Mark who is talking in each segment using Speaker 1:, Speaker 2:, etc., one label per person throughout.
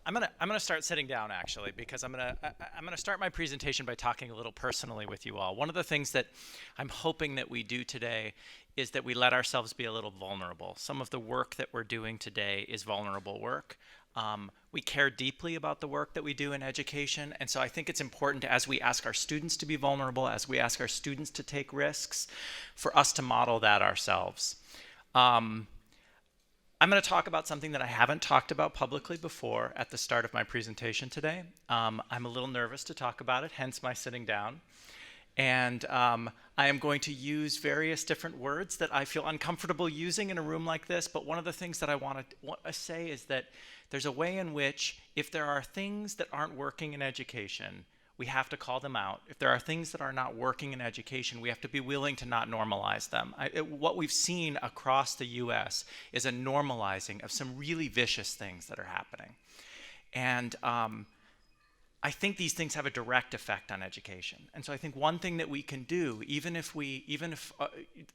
Speaker 1: I'm gonna start sitting down actually, because I'm gonna start my presentation by talking a little personally with you all. One of the things that I'm hoping that we do today is that we let ourselves be a little vulnerable. Some of the work that we're doing today is vulnerable work. We care deeply about the work that we do in education, and so I think it's important, as we ask our students to be vulnerable, as we ask our students to take risks, for us to model that ourselves. I'm going to talk about something that I haven't talked about publicly before at the start of my presentation today. I'm a little nervous to talk about it, hence my sitting down. And I am going to use various different words that I feel uncomfortable using in a room like this. But one of the things that I want to say is that there's a way in which, if there are things that aren't working in education, we have to call them out. If there are things that are not working in education, we have to be willing to not normalize them. What we've seen across the US is a normalizing of some really vicious things that are happening. And I think these things have a direct effect on education. And so I think one thing that we can do, even if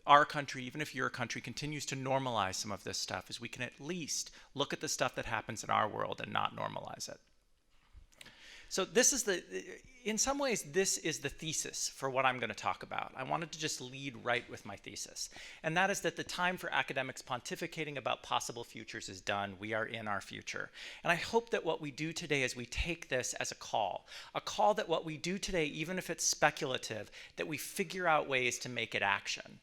Speaker 1: our country, even if your country continues to normalize some of this stuff, is we can at least look at the stuff that happens in our world and not normalize it. So in some ways, this is the thesis for what I'm going to talk about. I wanted to just lead right with my thesis. And that is that the time for academics pontificating about possible futures is done. We are in our future. And I hope that what we do today is we take this as a call that what we do today, even if it's speculative, that we figure out ways to make it action.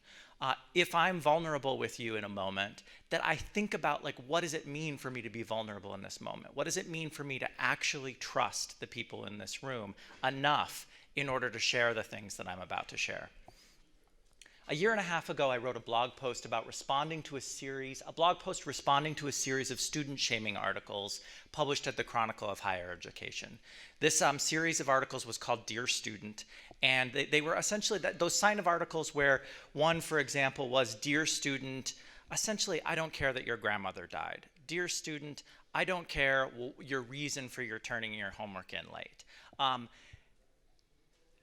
Speaker 1: If I'm vulnerable with you in a moment, that I think about, like, what does it mean for me to be vulnerable in this moment? What does it mean for me to actually trust the people in this room enough in order to share the things that I'm about to share? A year and a half ago, I wrote a blog post about responding to a series of student shaming articles published at the Chronicle of Higher Education. This series of articles was called Dear Student, and they were essentially those kind of articles where one, for example, was, Dear Student, essentially, I don't care that your grandmother died. Dear Student, I don't care your reason for your turning your homework in late.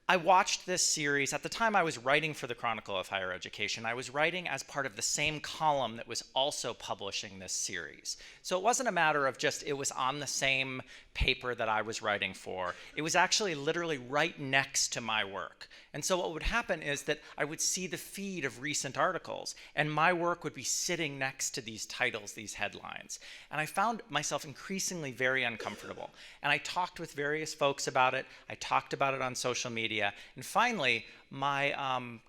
Speaker 1: I watched this series. At the time I was writing for the Chronicle of Higher Education, I was writing as part of the same column that was also publishing this series. So it wasn't a matter of just, it was on the same paper that I was writing for. It was actually literally right next to my work. And so what would happen is that I would see the feed of recent articles, and my work would be sitting next to these titles, these headlines. And I found myself increasingly very uncomfortable. And I talked with various folks about it. I talked about it on social media. And finally, my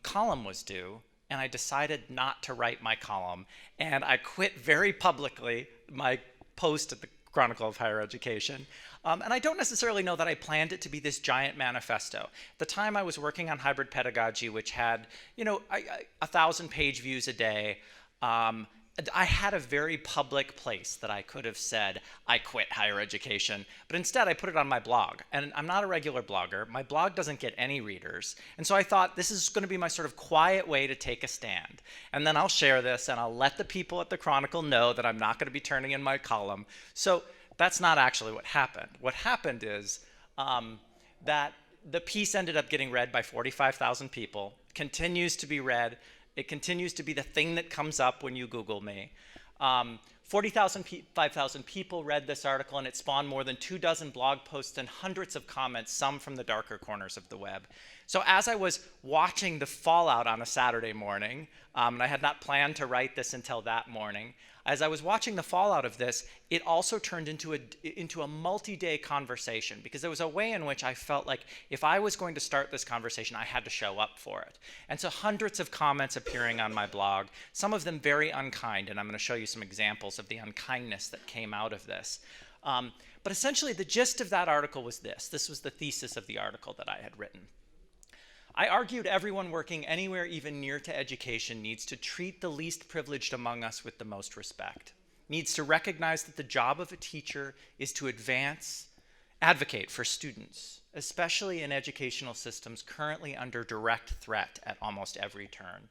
Speaker 1: column was due, and I decided not to write my column. And I quit very publicly my post at the Chronicle of Higher Education. And I don't necessarily know that I planned it to be this giant manifesto. At the time I was working on hybrid pedagogy, which had, 1,000-page views a day. I had a very public place that I could have said, I quit higher education, but instead I put it on my blog. And I'm not a regular blogger. My blog doesn't get any readers. And so I thought, this is going to be my sort of quiet way to take a stand. And then I'll share this, and I'll let the people at the Chronicle know that I'm not going to be turning in my column. So that's not actually what happened. What happened is that the piece ended up getting read by 45,000 people, continues to be read. It continues to be the thing that comes up when you Google me. 5,000 people read this article, and it spawned more than 24 blog posts and hundreds of comments, some from the darker corners of the web. So as I was watching the fallout on a Saturday morning, and I had not planned to write this until that morning, as I was watching the fallout of this, it also turned into a multi-day conversation, because there was a way in which I felt like if I was going to start this conversation, I had to show up for it. And so hundreds of comments appearing on my blog, some of them very unkind, and I'm going to show you some examples of the unkindness that came out of this. But essentially, the gist of that article was this. This was the thesis of the article that I had written. I argued everyone working anywhere even near to education needs to treat the least privileged among us with the most respect, needs to recognize that the job of a teacher is to advocate for students, especially in educational systems currently under direct threat at almost every turn,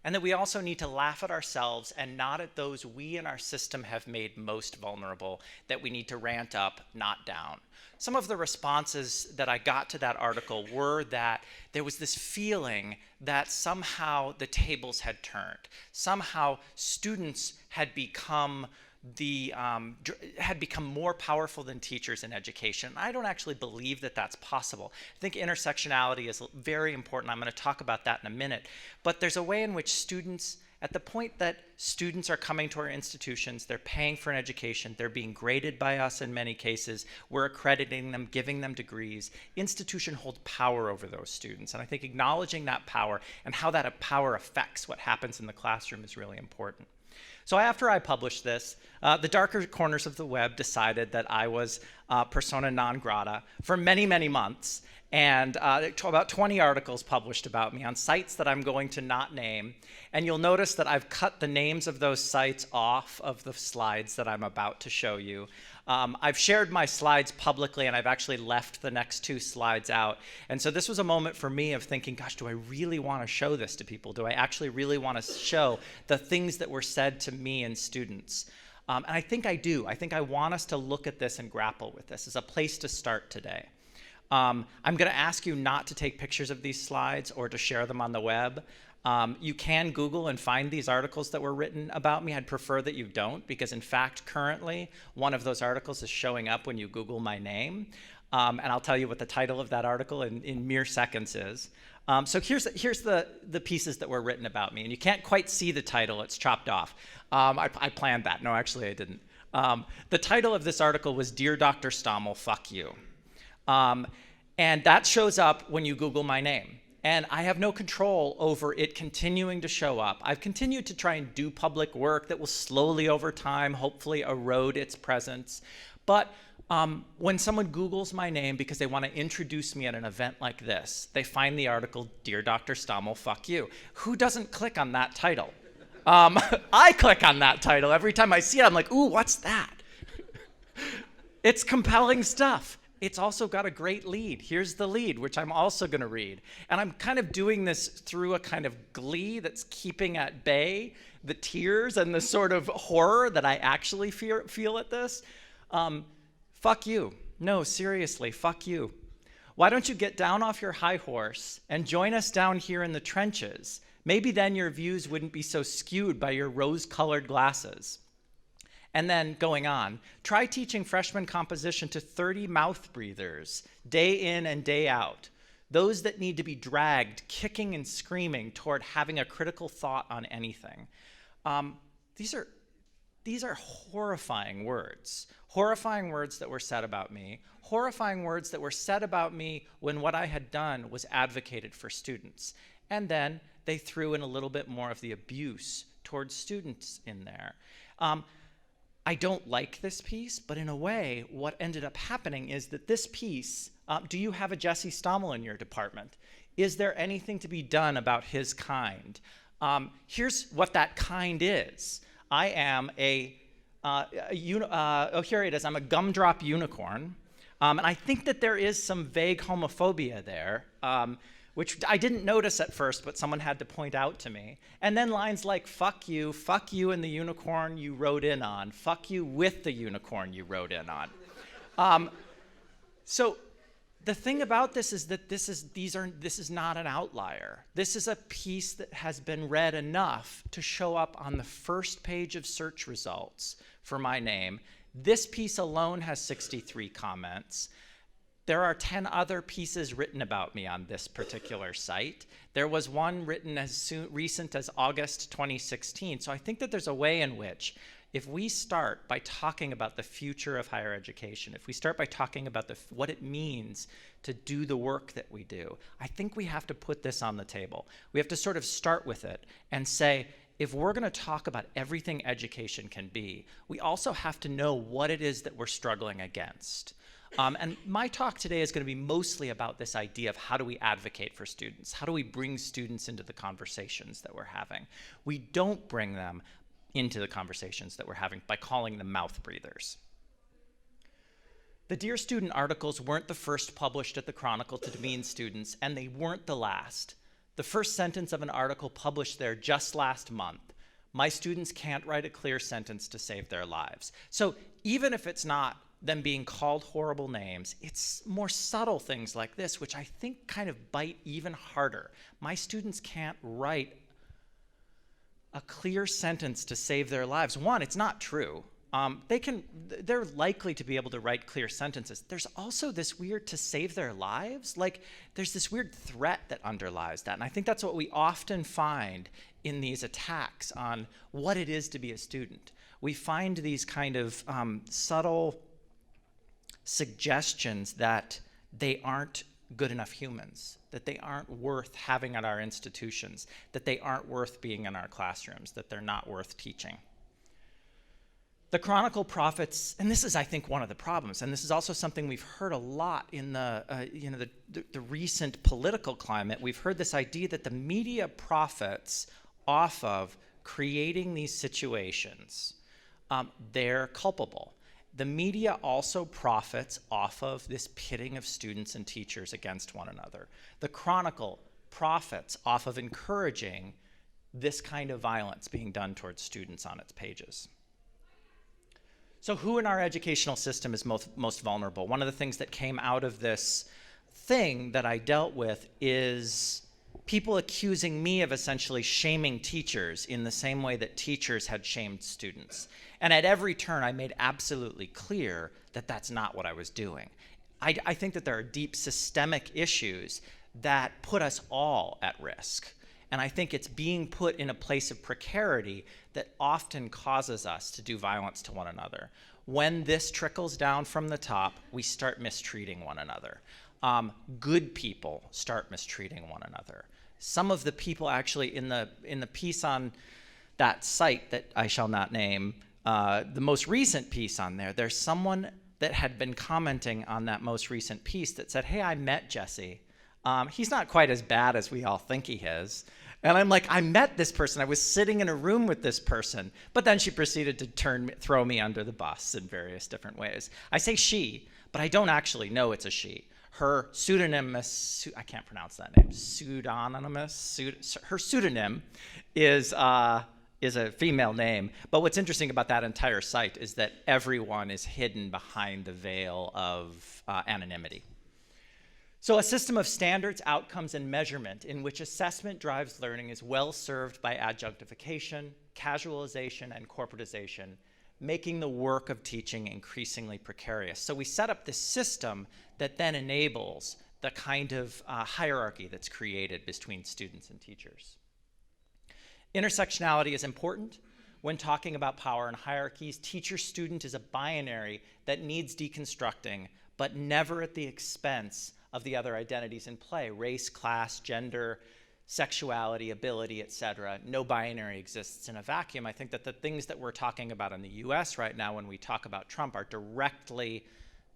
Speaker 1: and that we also need to laugh at ourselves and not at those we in our system have made most vulnerable, that we need to rant up, not down. Some of the responses that I got to that article were that there was this feeling that somehow the tables had turned. Somehow students had become had become more powerful than teachers in education. I don't actually believe that that's possible. I think intersectionality is very important. I'm going to talk about that in a minute. But there's a way in which students, at the point that students are coming to our institutions, they're paying for an education, they're being graded by us in many cases, we're accrediting them, giving them degrees, institutions hold power over those students. And I think acknowledging that power and how that power affects what happens in the classroom is really important. So after I published this, the darker corners of the web decided that I was persona non grata for many, many months. And about 20 articles published about me on sites that I'm going to not name. And you'll notice that I've cut the names of those sites off of the slides that I'm about to show you. I've shared my slides publicly, and I've actually left the next 2 slides out. And so this was a moment for me of thinking, gosh, do I really want to show this to people? Do I actually really want to show the things that were said to me and students? And I think I do. I think I want us to look at this and grapple with this as a place to start today. I'm going to ask you not to take pictures of these slides or to share them on the web. You can Google and find these articles that were written about me. I'd prefer that you don't, because in fact, currently, one of those articles is showing up when you Google my name. And I'll tell you what the title of that article in mere seconds is. So here's the pieces that were written about me. And you can't quite see the title. It's chopped off. I planned that. No, actually, I didn't. The title of this article was Dear Dr. Stommel, Fuck You. And that shows up when you Google my name. And I have no control over it continuing to show up. I've continued to try and do public work that will slowly over time, hopefully erode its presence. But when someone Googles my name because they want to introduce me at an event like this, they find the article, Dear Dr. Stommel, Fuck You. Who doesn't click on that title? I click on that title. Every time I see it, I'm like, ooh, what's that? It's compelling stuff. It's also got a great lead. Here's the lead, which I'm also going to read. And I'm kind of doing this through a kind of glee that's keeping at bay the tears and the sort of horror that I actually feel at this. Fuck you. No, seriously, fuck you. Why don't you get down off your high horse and join us down here in the trenches? Maybe then your views wouldn't be so skewed by your rose-colored glasses. And then going on, try teaching freshman composition to 30 mouth breathers, day in and day out. Those that need to be dragged, kicking and screaming toward having a critical thought on anything. These are horrifying words. Horrifying words that were said about me. Horrifying words that were said about me when what I had done was advocated for students. And then they threw in a little bit more of the abuse towards students in there. I don't like this piece, but in a way, what ended up happening is that this piece, do you have a Jesse Stommel in your department? Is there anything to be done about his kind? Here's what that kind is. I am here it is, I'm a gumdrop unicorn. And I think that there is some vague homophobia there, which I didn't notice at first, but someone had to point out to me. And then lines like, fuck you and the unicorn you rode in on, fuck you with the unicorn you rode in on. So the thing about this is that this is not an outlier. This is a piece that has been read enough to show up on the first page of search results for my name. This piece alone has 63 comments. There are 10 other pieces written about me on this particular site. There was one written as recent as August 2016. So I think that there's a way in which, if we start by talking about the future of higher education, if we start by talking about what it means to do the work that we do, I think we have to put this on the table. We have to sort of start with it and say, if we're going to talk about everything education can be, we also have to know what it is that we're struggling against. And my talk today is going to be mostly about this idea of how do we advocate for students? How do we bring students into the conversations that we're having? We don't bring them into the conversations that we're having by calling them mouth breathers. The Dear Student articles weren't the first published at the Chronicle to demean students, and they weren't the last. The first sentence of an article published there just last month: my students can't write a clear sentence to save their lives. So even if it's not them being called horrible names, it's more subtle things like this, which I think kind of bite even harder. My students can't write a clear sentence to save their lives. One, it's not true. they're likely to be able to write clear sentences. There's also this weird to save their lives. Like, there's this weird threat that underlies that. And I think that's what we often find in these attacks on what it is to be a student. We find these kind of subtle suggestions that they aren't good enough humans, that they aren't worth having at our institutions, that they aren't worth being in our classrooms, that they're not worth teaching. The Chronicle prophets, and this is, I think, one of the problems, and this is also something we've heard a lot in the recent political climate. We've heard this idea that the media profits off of creating these situations. They're culpable. The media also profits off of this pitting of students and teachers against one another. The Chronicle profits off of encouraging this kind of violence being done towards students on its pages. So who in our educational system is most vulnerable? One of the things that came out of this thing that I dealt with is people accusing me of essentially shaming teachers in the same way that teachers had shamed students. And at every turn, I made absolutely clear that that's not what I was doing. I think that there are deep systemic issues that put us all at risk. And I think it's being put in a place of precarity that often causes us to do violence to one another. When this trickles down from the top, we start mistreating one another. Good people start mistreating one another. Some of the people actually in the piece on that site that I shall not name, the most recent piece on there, there's someone that had been commenting on that most recent piece that said, "Hey, I met Jesse. He's not quite as bad as we all think he is." And I'm like, I met this person. I was sitting in a room with this person. But then she proceeded to throw me under the bus in various different ways. I say she, but I don't actually know it's a she. Her pseudonymous, I can't pronounce that name, her pseudonym is a female name. But what's interesting about that entire site is that everyone is hidden behind the veil of anonymity. So a system of standards, outcomes, and measurement in which assessment drives learning is well served by adjunctification, casualization, and corporatization, making the work of teaching increasingly precarious. So we set up this system that then enables the kind of hierarchy that's created between students and teachers. Intersectionality is important. When talking about power and hierarchies, teacher-student is a binary that needs deconstructing, but never at the expense of the other identities in play: race, class, gender, sexuality, ability, etc. No binary exists in a vacuum. I think that the things that we're talking about in the US right now when we talk about Trump are directly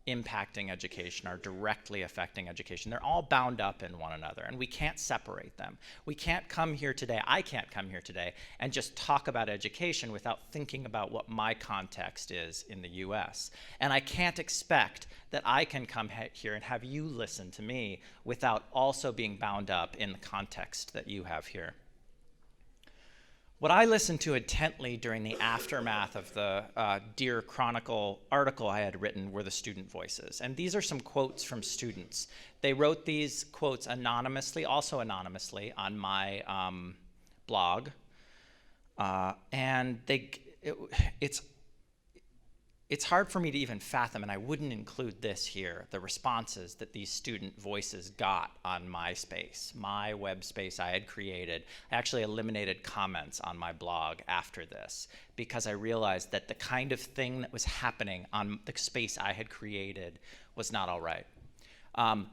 Speaker 1: impacting education, are directly affecting education. They're all bound up in one another, and we can't separate them. We can't come here today, I can't come here today, and just talk about education without thinking about what my context is in the US. And I can't expect that I can come here and have you listen to me without also being bound up in the context that you have here. What I listened to intently during the aftermath of the Dear Chronicle article I had written were the student voices. And these are some quotes from students. They wrote these quotes anonymously, also anonymously, on my blog. And it's hard for me to even fathom, and I wouldn't include this here, the responses that these student voices got on MySpace, my web space I had created. I actually eliminated comments on my blog after this because I realized that the kind of thing that was happening on the space I had created was not all right. On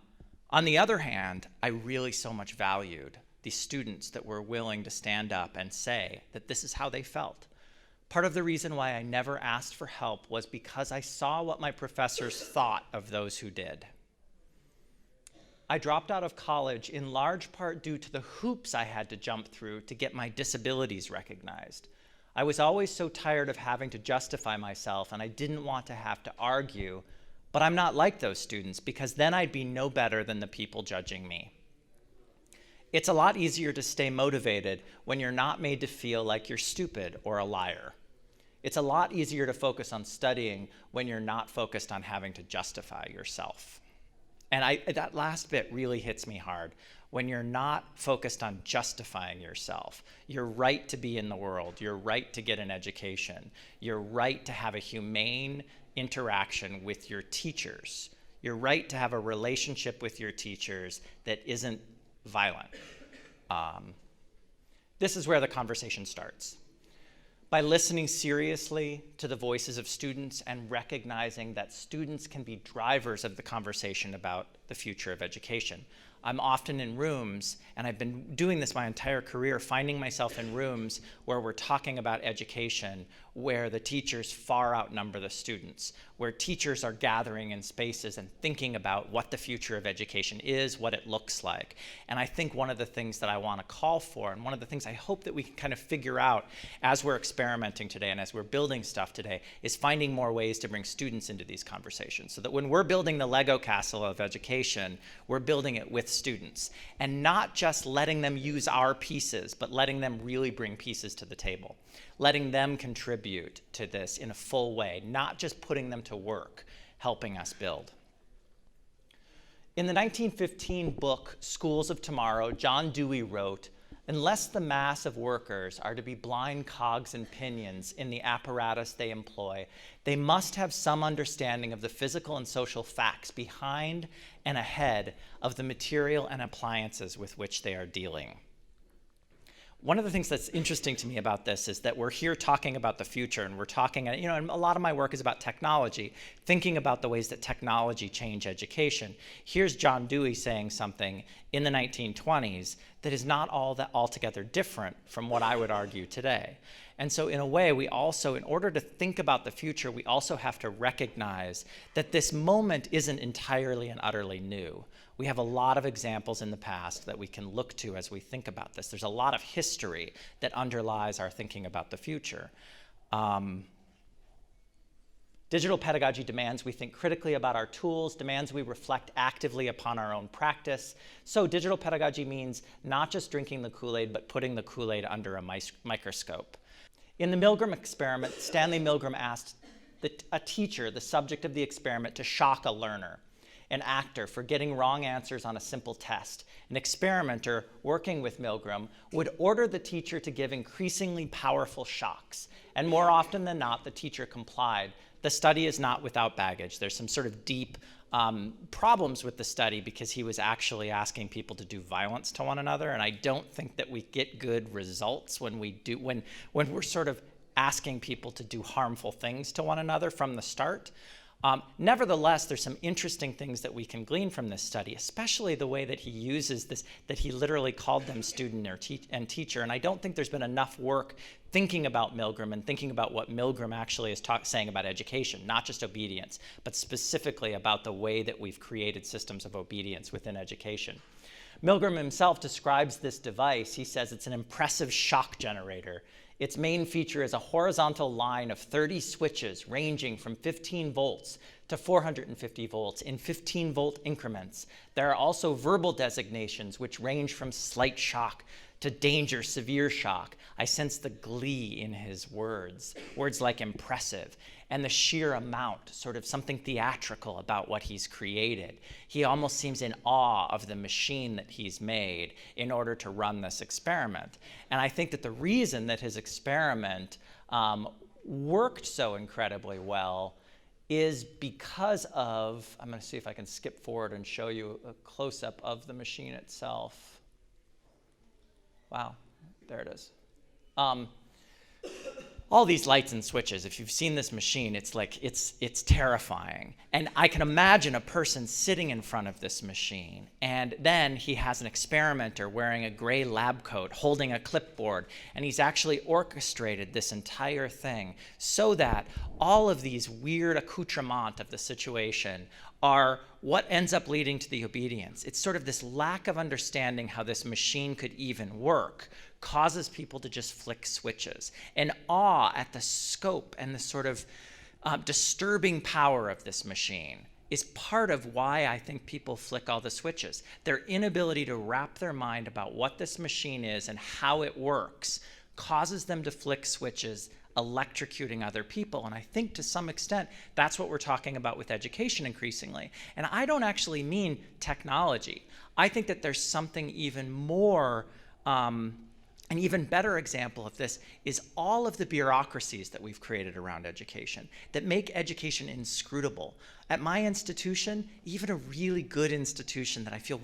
Speaker 1: the other hand, I really so much valued the students that were willing to stand up and say that this is how they felt. Part of the reason why I never asked for help was because I saw what my professors thought of those who did. I dropped out of college in large part due to the hoops I had to jump through to get my disabilities recognized. I was always so tired of having to justify myself, and I didn't want to have to argue, but I'm not like those students because then I'd be no better than the people judging me. It's a lot easier to stay motivated when you're not made to feel like you're stupid or a liar. It's a lot easier to focus on studying when you're not focused on having to justify yourself. And that last bit really hits me hard. when you're not focused on justifying yourself, your right to be in the world, your right to get an education, your right to have a humane interaction with your teachers, your right to have a relationship with your teachers that isn't violent. This is where the conversation starts. By listening seriously to the voices of students and recognizing that students can be drivers of the conversation about the future of education. I'm often in rooms, and I've been doing this my entire career, finding myself in rooms where we're talking about education, where the teachers far outnumber the students, where teachers are gathering in spaces and thinking about what the future of education is, what it looks like. And I think one of the things that I want to call for, and one of the things I hope that we can kind of figure out as we're experimenting today and as we're building stuff today, is finding more ways to bring students into these conversations, so that when we're building the Lego castle of education, we're building it with students, and not just letting them use our pieces, but letting them really bring pieces to the table, letting them contribute to this in a full way, not just putting them to work, helping us build. In the 1915 book, Schools of Tomorrow, John Dewey wrote, "Unless the mass of workers are to be blind cogs and pinions in the apparatus they employ, they must have some understanding of the physical and social facts behind and ahead of the material and appliances with which they are dealing." One of the things that's interesting to me about this is that we're here talking about the future, and we're talking, and a lot of my work is about technology, thinking about the ways that technology change education. Here's John Dewey saying something in the 1920s that is not all that altogether different from what I would argue today. And so in a way, we also, in order to think about the future, we also have to recognize that this moment isn't entirely and utterly new. We have a lot of examples in the past that we can look to as we think about this. There's a lot of history that underlies our thinking about the future. Digital pedagogy demands we think critically about our tools, demands we reflect actively upon our own practice. So digital pedagogy means not just drinking the Kool-Aid, but putting the Kool-Aid under a microscope. In the Milgram Experiment, Stanley Milgram asked a teacher, the subject of the experiment, to shock a learner, an actor for getting wrong answers on a simple test. An experimenter working with Milgram would order the teacher to give increasingly powerful shocks, and more often than not, the teacher complied. The study is not without baggage. There's some sort of deep problems with the study because he was actually asking people to do violence to one another, and I don't think that we get good results when we're sort of asking people to do harmful things to one another from the start. Nevertheless, there's some interesting things that we can glean from this study, especially the way that he uses this, that he literally called them student and teacher. And I don't think there's been enough work thinking about Milgram and thinking about what Milgram actually is saying about education, not just obedience, but specifically about the way that we've created systems of obedience within education. Milgram himself describes this device. He says it's an impressive shock generator. Its main feature is a horizontal line of 30 switches ranging from 15 volts to 450 volts in 15-volt increments. There are also verbal designations which range from slight shock to danger, severe shock. I sense the glee in his words like impressive, and the sheer amount, sort of something theatrical about what he's created. He almost seems in awe of the machine that he's made in order to run this experiment. And I think that the reason that his experiment worked so incredibly well is because of, I'm going to see if I can skip forward and show you a close-up of the machine itself. Wow, there it is. All these lights and switches, if you've seen this machine, it's like, it's terrifying. And I can imagine a person sitting in front of this machine, and then he has an experimenter wearing a gray lab coat, holding a clipboard, and he's actually orchestrated this entire thing so that all of these weird accoutrements of the situation are what ends up leading to the obedience. It's sort of this lack of understanding how this machine could even work causes people to just flick switches. And awe at the scope and the sort of disturbing power of this machine is part of why I think people flick all the switches. Their inability to wrap their mind about what this machine is and how it works causes them to flick switches electrocuting other people. And I think to some extent, that's what we're talking about with education increasingly. And I don't actually mean technology. I think that there's something even more, an even better example of this is all of the bureaucracies that we've created around education that make education inscrutable. At my institution, even a really good institution that I feel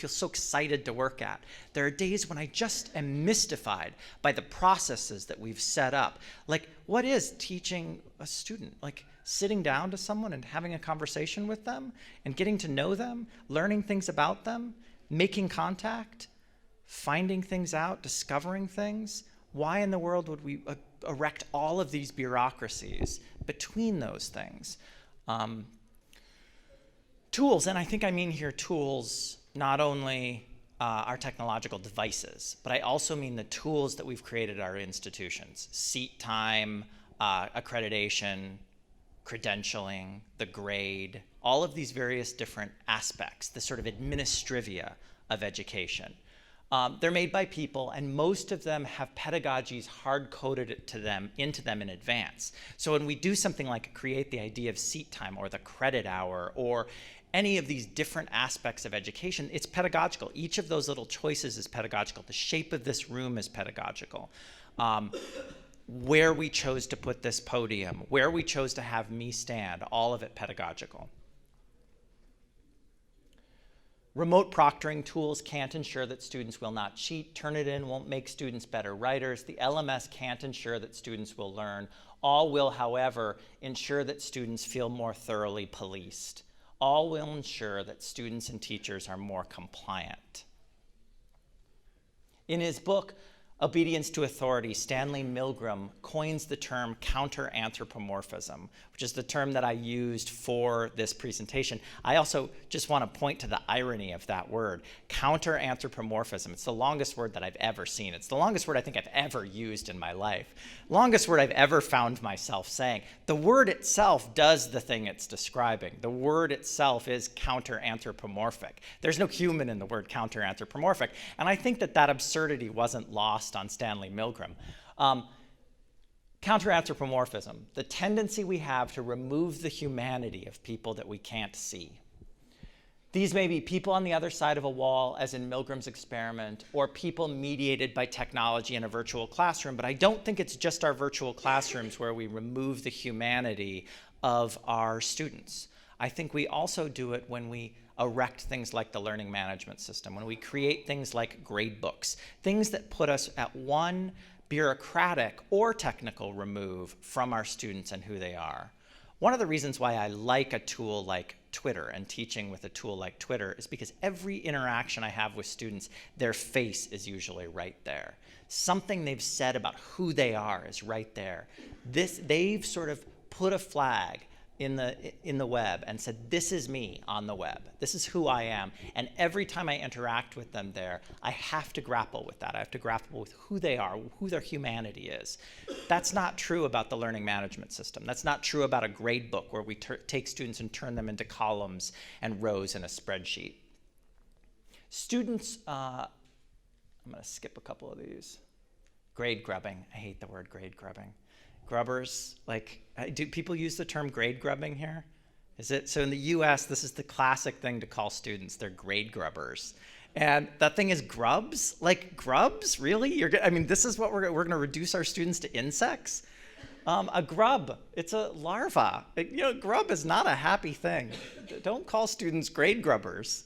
Speaker 1: so excited to work at, there are days when I just am mystified by the processes that we've set up. Like, what is teaching a student? Like, sitting down to someone and having a conversation with them and getting to know them, learning things about them, making contact, finding things out, discovering things. Why in the world would we erect all of these bureaucracies between those things? Tools, and I think I mean here tools, not only our technological devices, but I also mean the tools that we've created at our institutions. Seat time, accreditation, credentialing, the grade, all of these various different aspects, the sort of administrivia of education. They're made by people, and most of them have pedagogies hard-coded into them in advance. So when we do something like create the idea of seat time or the credit hour or any of these different aspects of education, it's pedagogical. Each of those little choices is pedagogical. The shape of this room is pedagogical. Where we chose to put this podium, where we chose to have me stand, all of it pedagogical. Remote proctoring tools can't ensure that students will not cheat. Turnitin won't make students better writers. The LMS can't ensure that students will learn. All will, however, ensure that students feel more thoroughly policed. All will ensure that students and teachers are more compliant. In his book, Obedience to Authority, Stanley Milgram coins the term counter-anthropomorphism, which is the term that I used for this presentation. I also just want to point to the irony of that word, counter-anthropomorphism. It's the longest word that I've ever seen. It's the longest word I think I've ever used in my life. Longest word I've ever found myself saying. The word itself does the thing it's describing. The word itself is counter-anthropomorphic. There's no human in the word counter-anthropomorphic, and I think that that absurdity wasn't lost on Stanley Milgram. Counter-anthropomorphism, the tendency we have to remove the humanity of people that we can't see. These may be people on the other side of a wall, as in Milgram's experiment, or people mediated by technology in a virtual classroom, but I don't think it's just our virtual classrooms where we remove the humanity of our students. I think we also do it when we erect things like the learning management system, when we create things like grade books, things that put us at one bureaucratic or technical remove from our students and who they are. One of the reasons why I like a tool like Twitter and teaching with a tool like Twitter is because every interaction I have with students, their face is usually right there. Something they've said about who they are is right there. They've sort of put a flag in the web and said, this is me on the web. This is who I am. And every time I interact with them there, I have to grapple with that. I have to grapple with who they are, who their humanity is. That's not true about the learning management system. That's not true about a grade book where we take students and turn them into columns and rows in a spreadsheet. Students, I'm going to skip a couple of these. Grade grubbing. I hate the word grade grubbing. Grubbers, like, do people use the term grade grubbing here? Is it? So in the US, this is the classic thing to call students. They're grade grubbers. And that thing is grubs? Like grubs? Really? I mean, this is what we're going to reduce our students to insects? A grub, it's a larva. Grub is not a happy thing. Don't call students grade grubbers.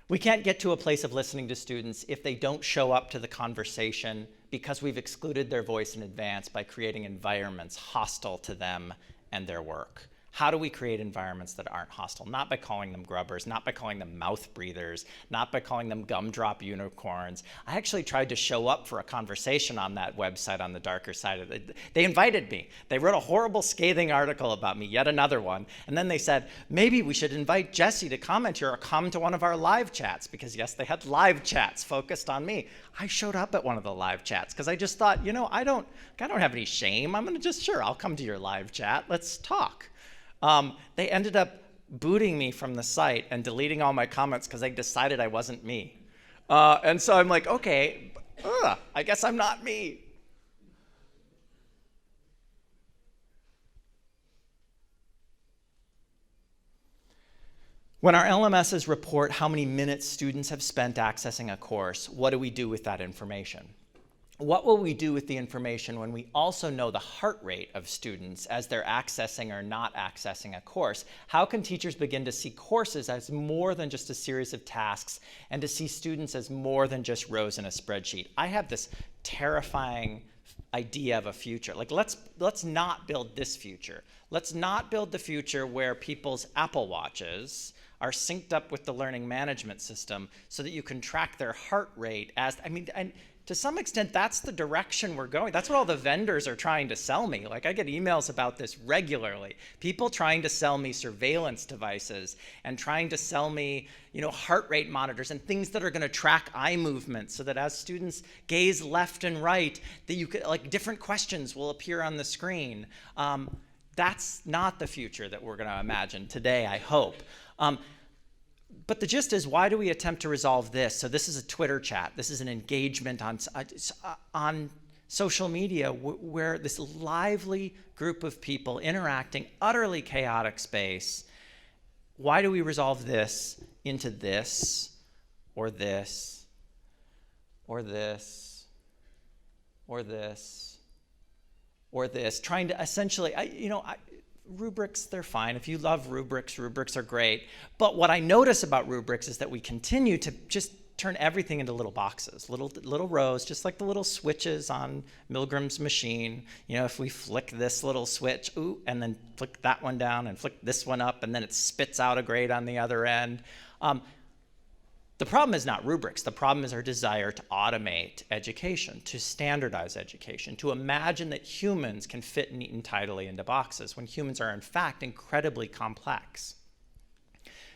Speaker 1: We can't get to a place of listening to students if they don't show up to the conversation because we've excluded their voice in advance by creating environments hostile to them and their work. How do we create environments that aren't hostile? Not by calling them grubbers, not by calling them mouth breathers, not by calling them gumdrop unicorns. I actually tried to show up for a conversation on that website on the darker side of it. They invited me. They wrote a horrible, scathing article about me, yet another one. And then they said, maybe we should invite Jesse to comment here or come to one of our live chats, because yes, they had live chats focused on me. I showed up at one of the live chats because I just thought, I don't have any shame. I'm gonna I'll come to your live chat. Let's talk. They ended up booting me from the site and deleting all my comments because they decided I wasn't me. And so I'm like, okay, Ugh, I guess I'm not me. When our LMSs report how many minutes students have spent accessing a course, what do we do with that information? What will we do with the information when we also know the heart rate of students as they're accessing or not accessing a course? How can teachers begin to see courses as more than just a series of tasks and to see students as more than just rows in a spreadsheet? I have this terrifying idea of a future. Like, let's not build this future. Let's not build the future where people's Apple Watches are synced up with the learning management system so that you can track their heart rate as, and to some extent, that's the direction we're going. That's what all the vendors are trying to sell me. Like, I get emails about this regularly. People trying to sell me surveillance devices and trying to sell me, heart rate monitors and things that are going to track eye movement so that as students gaze left and right, that you could, like, different questions will appear on the screen. That's not the future that we're going to imagine today, I hope. But the gist is, why do we attempt to resolve this? So this is a Twitter chat. This is an engagement on social media where this lively group of people interacting, utterly chaotic space. Why do we resolve this into this, or this, or this, or this, or this? Trying to essentially, rubrics, they're fine. If you love rubrics, rubrics are great. But what I notice about rubrics is that we continue to just turn everything into little boxes, little rows, just like the little switches on Milgram's machine. If we flick this little switch, and then flick that one down and flick this one up, and then it spits out a grade on the other end. The problem is not rubrics. The problem is our desire to automate education, to standardize education, to imagine that humans can fit neat and tidily into boxes when humans are in fact incredibly complex.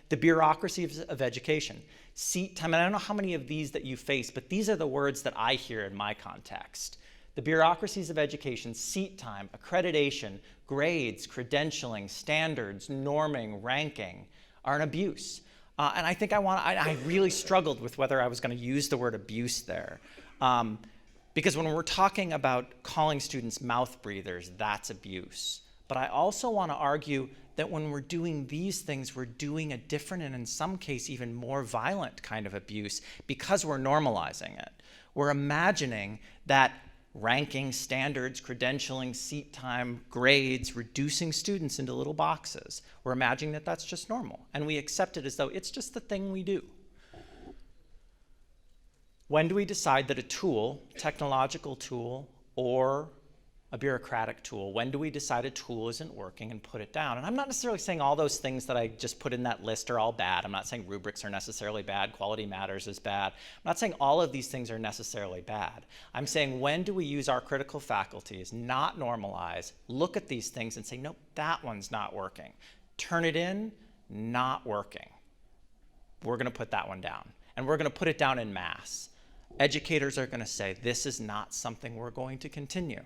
Speaker 1: The bureaucracy of education, seat time, and I don't know how many of these that you face, but these are the words that I hear in my context. The bureaucracies of education, seat time, accreditation, grades, credentialing, standards, norming, ranking, are an abuse. And I think I really struggled with whether I was going to use the word abuse there. Because when we're talking about calling students mouth breathers, that's abuse. But I also want to argue that when we're doing these things, we're doing a different and in some case even more violent kind of abuse because we're normalizing it. We're imagining that ranking, standards, credentialing, seat time, grades, reducing students into little boxes. We're imagining that that's just normal, and we accept it as though it's just the thing we do. When do we decide that a tool, technological tool, or a bureaucratic tool, when do we decide a tool isn't working and put it down? And I'm not necessarily saying all those things that I just put in that list are all bad. I'm not saying rubrics are necessarily bad, quality matters is bad. I'm not saying all of these things are necessarily bad. I'm saying, when do we use our critical faculties, not normalize, look at these things and say, nope, that one's not working. Turn it in, not working. We're going to put that one down. And we're going to put it down in mass. Educators are going to say, this is not something we're going to continue.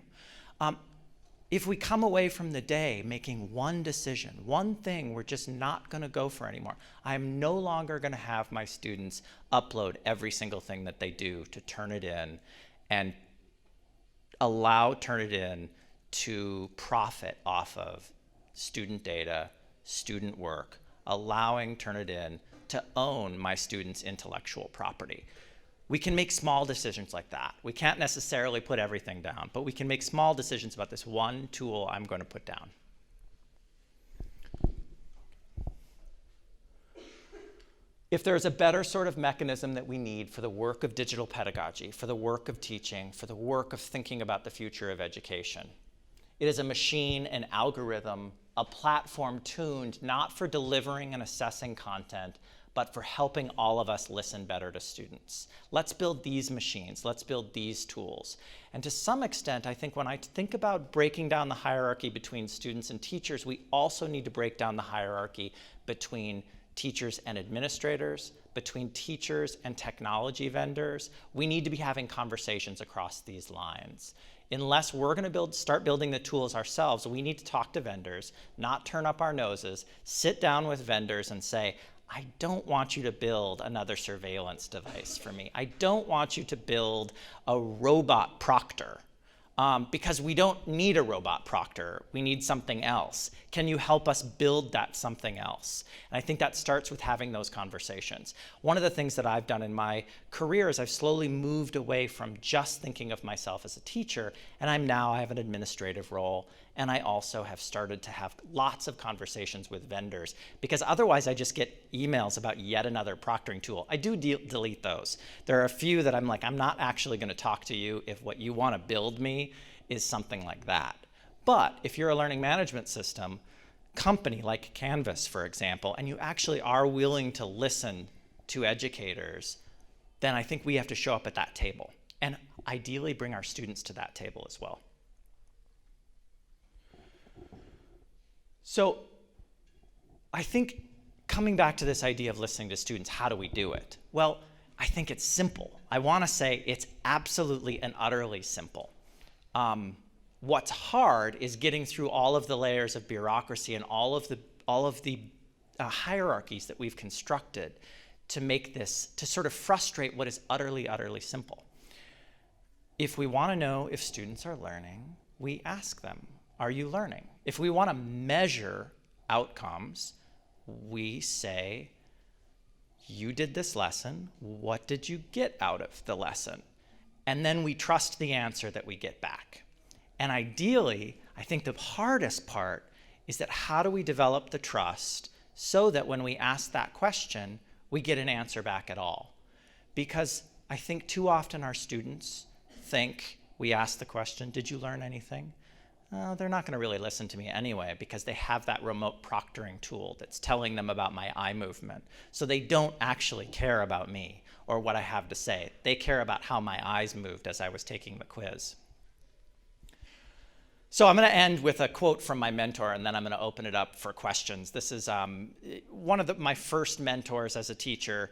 Speaker 1: If we come away from the day making one decision, one thing we're just not going to go for anymore, I'm no longer going to have my students upload every single thing that they do to turn it in and allow Turnitin to profit off of student data, student work, allowing Turnitin to own my students' intellectual property. We can make small decisions like that. We can't necessarily put everything down, but we can make small decisions about this one tool I'm going to put down. If there's a better sort of mechanism that we need for the work of digital pedagogy, for the work of teaching, for the work of thinking about the future of education, it is a machine, an algorithm, a platform tuned not for delivering and assessing content, but for helping all of us listen better to students. Let's build these machines. Let's build these tools. And to some extent, I think when I think about breaking down the hierarchy between students and teachers, we also need to break down the hierarchy between teachers and administrators, between teachers and technology vendors. We need to be having conversations across these lines. Unless we're going to start building the tools ourselves, we need to talk to vendors, not turn up our noses, sit down with vendors and say, I don't want you to build another surveillance device for me. I don't want you to build a robot proctor because we don't need a robot proctor. We need something else. Can you help us build that something else? And I think that starts with having those conversations. One of the things that I've done in my career is I've slowly moved away from just thinking of myself as a teacher, and I have an administrative role, and I also have started to have lots of conversations with vendors, because otherwise I just get emails about yet another proctoring tool. I do delete those. There are a few that I'm like, I'm not actually going to talk to you if what you want to build me is something like that. But if you're a learning management system company like Canvas, for example, and you actually are willing to listen to educators, then I think we have to show up at that table and ideally bring our students to that table as well. So I think coming back to this idea of listening to students, how do we do it? Well, I think it's simple. I want to say it's absolutely and utterly simple. What's hard is getting through all of the layers of bureaucracy and all of the hierarchies that we've constructed to make this, to sort of frustrate what is utterly, utterly simple. If we want to know if students are learning, we ask them, are you learning? If we want to measure outcomes, we say, you did this lesson, what did you get out of the lesson? And then we trust the answer that we get back. And ideally, I think the hardest part is that how do we develop the trust so that when we ask that question, we get an answer back at all? Because I think too often our students think we ask the question, did you learn anything? They're not going to really listen to me anyway because they have that remote proctoring tool that's telling them about my eye movement. So they don't actually care about me or what I have to say. They care about how my eyes moved as I was taking the quiz. So I'm going to end with a quote from my mentor, and then I'm going to open it up for questions. This is one of my first mentors as a teacher.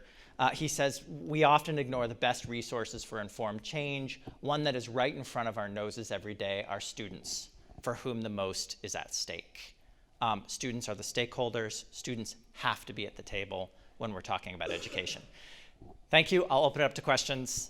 Speaker 1: He says, we often ignore the best resources for informed change. One that is right in front of our noses every day are students, for whom the most is at stake. Students are the stakeholders. Students have to be at the table when we're talking about education. Thank you. I'll open it up to questions.